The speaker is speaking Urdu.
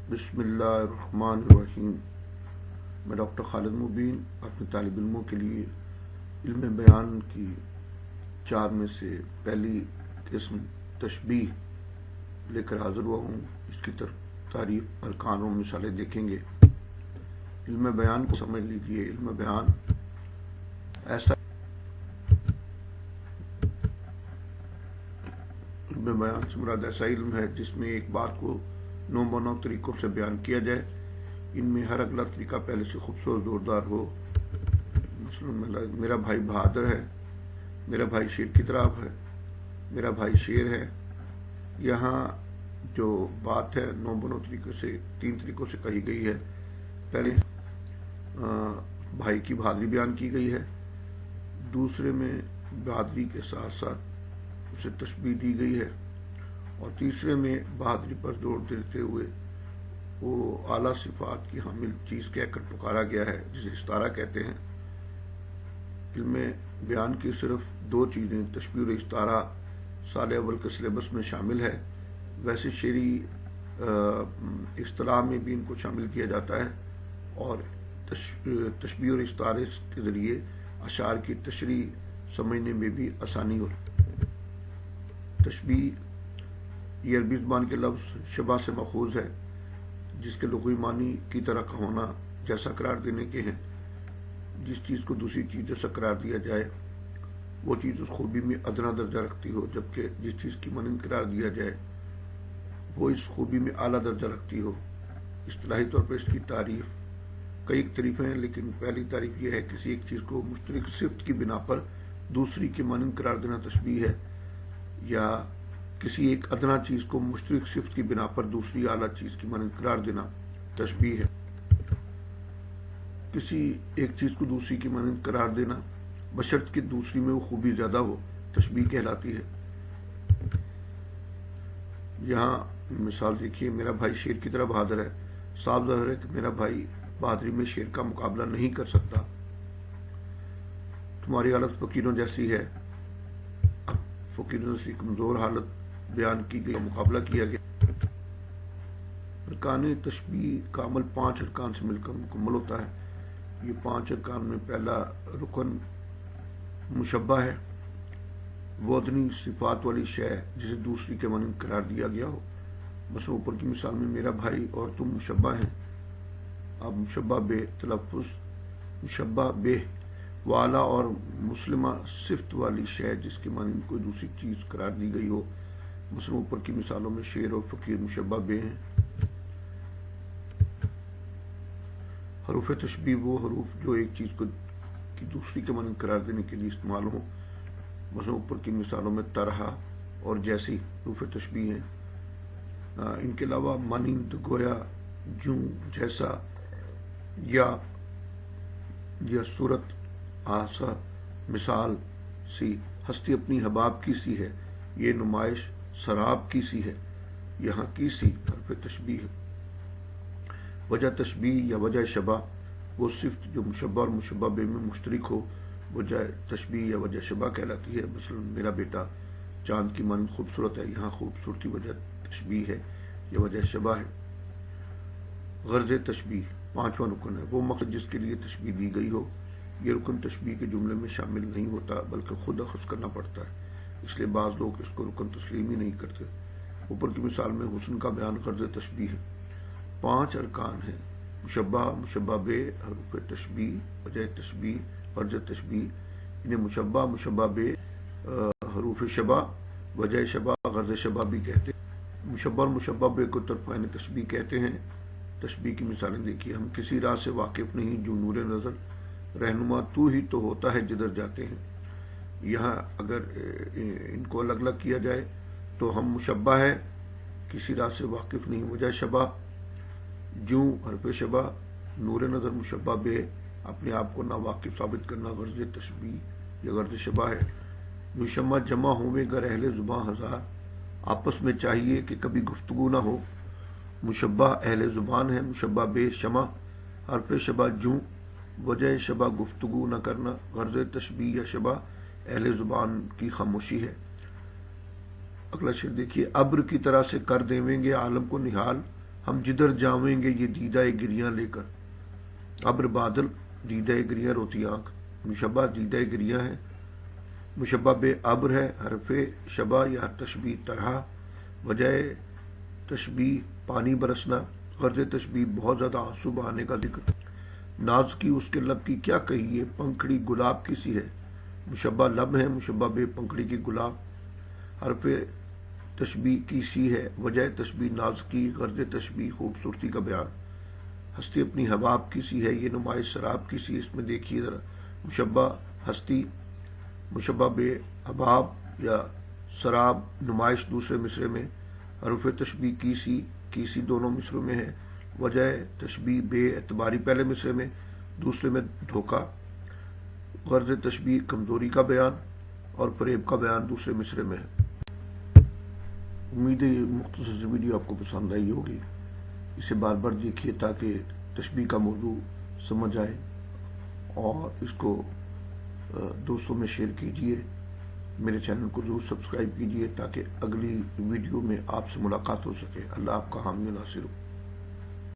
بسم اللہ الرحمن الرحیم۔ میں ڈاکٹر خالد مبین اپنے طالب علموں کے لیے علم بیان کی 4 میں سے پہلی قسم تشبیہ لے کر حاضر ہوا ہوں۔ اس کی تعریف، ارکان اور مثالیں دیکھیں گے۔ علم بیان کو سمجھ لیجئے۔ علم بیان سے مراد ایسا علم ہے جس میں ایک بات کو 9 طریقوں سے بیان کیا جائے۔ ان میں ہر اگلا طریقہ پہلے سے خوبصورت زوردار ہو۔ مثلا میرا بھائی بہادر ہے، میرا بھائی شیر کی طرح ہے، میرا بھائی شیر ہے۔ یہاں جو بات ہے 9 طریقوں سے 3 طریقوں سے کہی گئی ہے۔ پہلے بھائی کی بہادری بیان کی گئی ہے، دوسرے میں بہادری کے ساتھ ساتھ اسے تشبیہ دی گئی ہے، اور تیسرے میں بہادری پر زور دیتے ہوئے وہ اعلیٰ صفات کی حامل چیز کہہ کر پکارا گیا ہے، جسے استعارہ کہتے ہیں۔ علم بیان کی صرف 2 چیزیں تشبیہ اور استعارہ سال اول کے سلیبس میں شامل ہے۔ ویسے شعری اصطلاح میں بھی ان کو شامل کیا جاتا ہے، اور تشبیہ اور استعارے کے ذریعے اشعار کی تشریح سمجھنے میں بھی آسانی ہوتی ہے۔ تشبیہ یہ عربی زبان کے لفظ شبہ سے ماخوذ ہے، جس کے لغوی معنی کی طرح کا ہونا، جیسا قرار دینے کے ہیں۔ جس چیز کو دوسری چیز جیسا قرار دیا جائے وہ چیز اس خوبی میں ادنا درجہ رکھتی ہو، جبکہ جس چیز کی مانند قرار دیا جائے وہ اس خوبی میں اعلیٰ درجہ رکھتی ہو۔ اصطلاحی طور پر اس کی تعریف کئی تعریفیں ہیں، لیکن پہلی تعریف یہ ہے کہ کسی ایک چیز کو مشترک صفت کی بنا پر دوسری کے مانند قرار دینا تشبیہ ہے، یا کسی ایک ادنا چیز کو مشترک صفت کی بنا پر دوسری اعلیٰ چیز کی مانند قرار دینا تشبیہ ہے۔ کسی ایک چیز کو دوسری کی مانند قرار دینا بشرط کہ دوسری میں وہ خوبی زیادہ ہو تشبیہ کہلاتی ہے۔ یہاں مثال دیکھیے، میرا بھائی شیر کی طرح بہادر ہے۔ صاف ظاہر ہے کہ میرا بھائی بہادری میں شیر کا مقابلہ نہیں کر سکتا۔ تمہاری حالت فقیروں جیسی ہے۔ اب فقیروں جیسی کمزور حالت بیان کی گئی، مقابلہ کیا گیا۔ ارکان تشبیہ کا عمل 5 ارکان سے مل کر مکمل ہوتا ہے۔ یہ 5 ارکان میں پہلا رکن مشبہ ہے، وہ ادنی صفات والی شے جسے دوسری کے مانند قرار دیا گیا ہو۔ مثلا اوپر کی مثال میں میرا بھائی اور تم مشبہ ہیں۔ اب مشبہ بے تلفظ، مشبہ بے والا اور مسلمہ صفت والی شے جس کے مانند کوئی دوسری چیز قرار دی گئی ہو۔ مثلا اوپر کی مثالوں میں شیر اور فقیر مشبہ بے ہیں۔ حروف تشبیہ وہ حروف جو ایک چیز کو کی دوسری کے مانند قرار دینے کے لیے استعمال ہوں۔ مثلا اوپر کی مثالوں میں طرح اور جیسی حروف تشبیہ ہیں۔ ان کے علاوہ مانند، گویا، جوں، جیسا، یا صورت، آسا، مثال سی، ہستی اپنی حباب کی سی ہے، یہ نمائش سراب کی سی ہے۔ یہاں کی سی حرف تشبیہ ہے۔ وجہ تشبیہ یا وجہ شبہ وہ صفت جو مشبہ اور مشبہ بے میں مشترک ہو، وجہ تشبیہ یا وجہ شبہ کہلاتی ہے۔ مثلا میرا بیٹا چاند کی مانند خوبصورت ہے، یہاں خوبصورتی وجہ تشبیہ ہے یا وجہ شبہ ہے۔ غرض تشبیہ 5واں رکن ہے، وہ مقصد جس کے لیے تشبیہ دی گئی ہو۔ یہ رکن تشبیہ کے جملے میں شامل نہیں ہوتا، بلکہ خود اخذ کرنا پڑتا ہے، اس لیے بعض لوگ اس کو رکن تسلیم ہی نہیں کرتے۔ اوپر کی مثال میں حسن کا بیان غرض تشبیہ ہے۔ 5 ارکان ہیں: مشبہ، مشبہ بے، حروف تشبیہ، وجہ تشبیہ، غرض تشبیہ۔ انہیں مشبہ، مشبہ بے، حروف شبہ، وجہ شبہ، غرض شبہ بھی کہتے ہیں۔ مشبہ اور مشبہ بے کو طرفین تشبیہ کہتے ہیں۔ تشبیہ کی مثالیں دیکھیے، ہم کسی راہ سے واقف نہیں جو نور نظر، رہنما تو ہی تو ہوتا ہے جدھر جاتے ہیں۔ یہاں اگر ان کو الگ الگ کیا جائے تو ہم مشبہ ہے، کسی راہ سے واقف نہیں، وجہ شبہ، جوں حرف شبہ، نور نظر مشبہ بے، اپنے آپ کو ناواقف ثابت کرنا غرض تشبیہ یا غرض شبہ ہے۔ جو شمع جمع ہوئے گر اہل زباں ہزار، آپس میں چاہیے کہ کبھی گفتگو نہ ہو۔ مشبہ اہل زبان ہے، مشبہ بے شمع، حرف شبہ جوں، وجہ شبہ گفتگو نہ کرنا، غرض تشبیہ یا شبہ اہل زبان کی خاموشی ہے۔ اگلا شعر دیکھیے، ابر کی طرح سے کر دیویں گے عالم کو نہال، ہم جدھر جاویں گے یہ دیدہ گریاں لے کر. ابر بادل دیدہ گریاں روتی آنکھ. مشبہ دیدہ گریاں ہے. مشبہ بے ابر ہے. حرف شبہ یا تشبیہ طرح. وجہ تشبیہ پانی برسنا. غرض تشبیہ بہت زیادہ آنسو بہانے کا ذکر. ناز کی اس کے لب کی کیا کہیے. پنکھڑی گلاب کی سی ہے. مشبہ لب ہے. مشبہ بے پنکھڑی کی گلاب. حرف تشبیہ کی سی ہے. وجہ تشبیہ ناز کی. غرض تشبیہ خوبصورتی کا بیان. ہستی اپنی حباب کی سی ہے. یہ نمائش سراب کی سی. اس میں دیکھیے ذرا. مشبہ ہستی. مشبہ بے حباب یا سراب نمائش دوسرے مصرے میں. حرف تشبیہ کی سی دونوں مصروں میں ہے. وجہ تشبیہ بے اعتباری پہلے مصرے میں، دوسرے میں دھوکہ. غرض تشبیہ کمزوری کا بیان اور فریب کا بیان دوسرے مصرے میں ہے. امید ہے یہ مختصر سی ویڈیو آپ کو پسند آئی ہوگی. اسے بار بار دیکھیے تاکہ تشبیہ کا موضوع سمجھ آئے، اور اس کو دوستوں میں شیئر کیجیے. میرے چینل کو ضرور سبسکرائب کیجیے تاکہ اگلی ویڈیو میں آپ سے ملاقات ہو سکے. اللہ آپ کا حامی و ناصر ہو.